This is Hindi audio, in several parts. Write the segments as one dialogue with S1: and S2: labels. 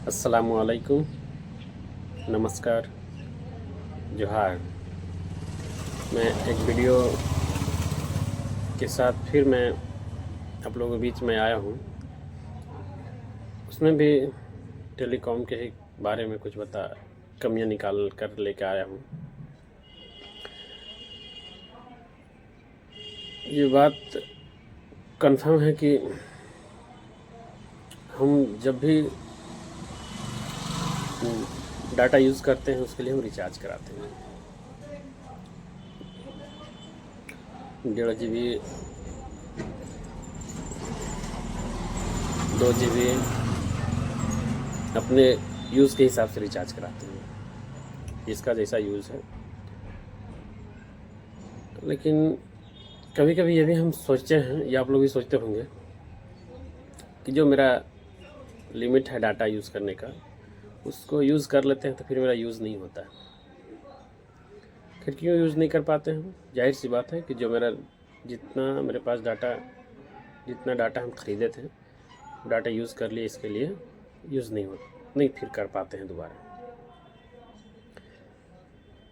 S1: अस्सलामुअलैकुम, नमस्कार, जोहार। मैं एक वीडियो के साथ फिर मैं आप लोगों के बीच में आया हूँ। उसमें भी टेलीकॉम के ही बारे में कुछ कमियाँ निकाल कर लेकर आया हूँ। ये बात कंफर्म है कि हम जब भी डाटा यूज़ करते हैं उसके लिए हम रिचार्ज कराते हैं। 1.5 GB 2 GB अपने यूज़ के हिसाब से रिचार्ज कराते हैं, इसका जैसा यूज़ है। लेकिन कभी कभी ये भी हम सोचते हैं, या आप लोग भी सोचते होंगे, कि जो मेरा लिमिट है डाटा यूज़ करने का उसको यूज़ कर लेते हैं तो फिर मेरा यूज़ नहीं होता। फिर क्यों यूज़ नहीं कर पाते हैं? जाहिर सी बात है कि जो मेरा जितना मेरे पास जितना डाटा हम ख़रीदे थे, डाटा यूज़ कर लिए, इसके लिए यूज़ नहीं फिर कर पाते हैं दोबारा।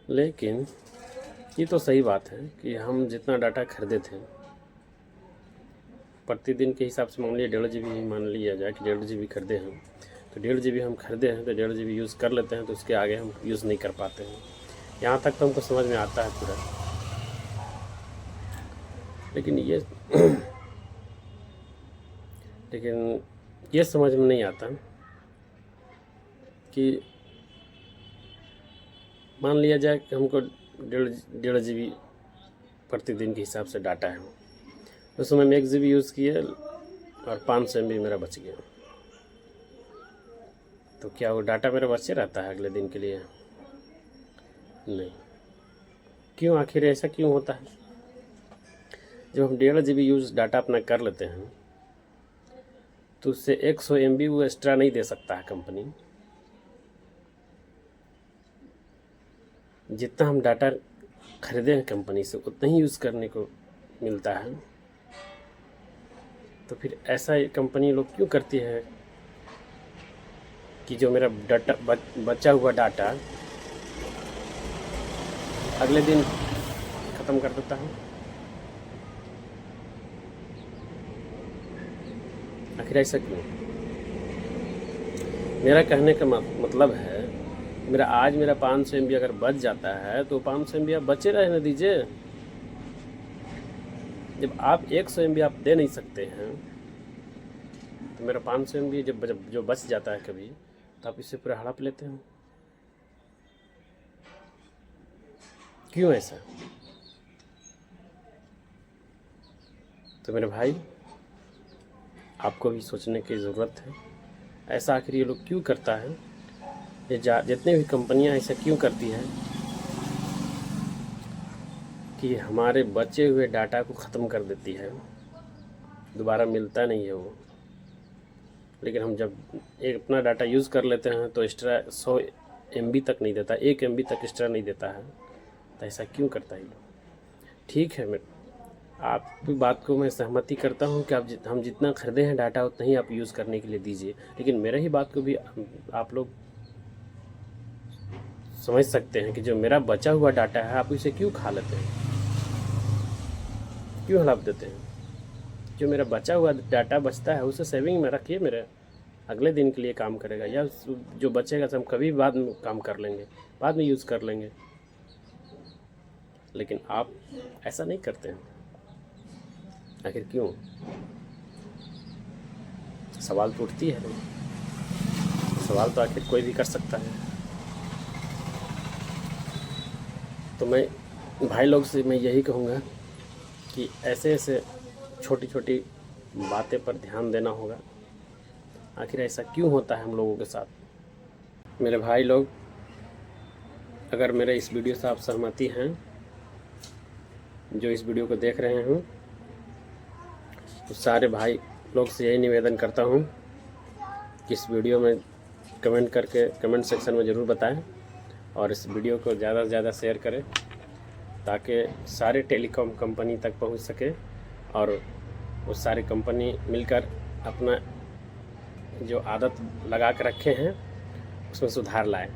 S1: लेकिन ये तो सही बात है कि हम जितना डाटा खरीदे थे प्रतिदिन के हिसाब से, मान लिया 1.5 GB ही मान लिया जाए कि 1.5 GB खरीदे हैं, तो 1.5 GB हम खरीदे हैं तो 1.5 GB यूज़ कर लेते हैं, तो उसके आगे हम यूज़ नहीं कर पाते हैं। यहाँ तक तो हमको समझ में आता है पूरा। लेकिन ये समझ में नहीं आता कि मान लिया जाए कि हमको 1.5 GB प्रतिदिन के हिसाब से डाटा है, उसमें हम 1 GB यूज़ किए और 500 MB मेरा बच गया, तो क्या वो डाटा मेरा बचे रहता है अगले दिन के लिए? नहीं। क्यों? आखिर ऐसा क्यों होता है? जब हम 1.5 GB यूज़ डाटा अपना कर लेते हैं तो उससे 100 MB वो एक्स्ट्रा नहीं दे सकता है कंपनी। जितना हम डाटा खरीदे हैं कंपनी से उतना ही यूज़ करने को मिलता है। तो फिर ऐसा कंपनी लोग क्यों करती है कि जो मेरा डाटा बचा हुआ डाटा अगले दिन ख़त्म कर देता है? आखिर ऐसा क्यों? मेरा कहने का मतलब है, मेरा 500 MB अगर बच जाता है तो 500 MB आप बचे रहने दीजिए। जब आप 100 MB आप दे नहीं सकते हैं तो मेरा 500 MB जो बच जाता है कभी, तो आप इससे पूरा हड़प लेते हैं। क्यों ऐसा? तो मेरे भाई, आपको भी सोचने की ज़रूरत है, ऐसा आखिर ये लोग क्यों करता है? ये जितने भी कंपनियां ऐसा क्यों करती हैं कि हमारे बचे हुए डाटा को ख़त्म कर देती है, दोबारा मिलता नहीं है वो। लेकिन हम जब एक अपना डाटा यूज़ कर लेते हैं तो एक्स्ट्रा 100 MB तक नहीं देता, 1 MB तक एक्स्ट्रा नहीं देता है। तो ऐसा क्यों करता है? ठीक है, आपकी बात को मैं सहमति करता हूँ कि हम जितना खरीदे हैं डाटा उतना ही आप यूज़ करने के लिए दीजिए, लेकिन मेरे ही बात को भी आप लोग समझ सकते हैं कि जो मेरा बचा हुआ डाटा है आप इसे क्यों खा लेते हैं, क्यों हड़प देते हैं? जो मेरा बचा हुआ डाटा बचता है उसे सेविंग में रखिए, मेरे अगले दिन के लिए काम करेगा, या जो बचेगा तो हम कभी बाद में काम कर लेंगे, बाद में यूज़ कर लेंगे। लेकिन आप ऐसा नहीं करते हैं, आखिर क्यों? सवाल तो उठती है, सवाल तो आखिर कोई भी कर सकता है। तो मैं भाई लोग से मैं यही कहूँगा कि ऐसे छोटी छोटी बातें पर ध्यान देना होगा। आखिर ऐसा क्यों होता है हम लोगों के साथ? मेरे भाई लोग, अगर मेरे इस वीडियो से आप सहमति हैं, जो इस वीडियो को देख रहे हैं, तो सारे भाई लोग से यही निवेदन करता हूँ कि इस वीडियो में कमेंट करके कमेंट सेक्शन में ज़रूर बताएं और इस वीडियो को ज़्यादा से ज़्यादा शेयर करें ताकि सारे टेलीकॉम कंपनी तक पहुंच सके और वो सारी कंपनी मिलकर अपना जो आदत लगा के रखे हैं उसमें सुधार लाएं।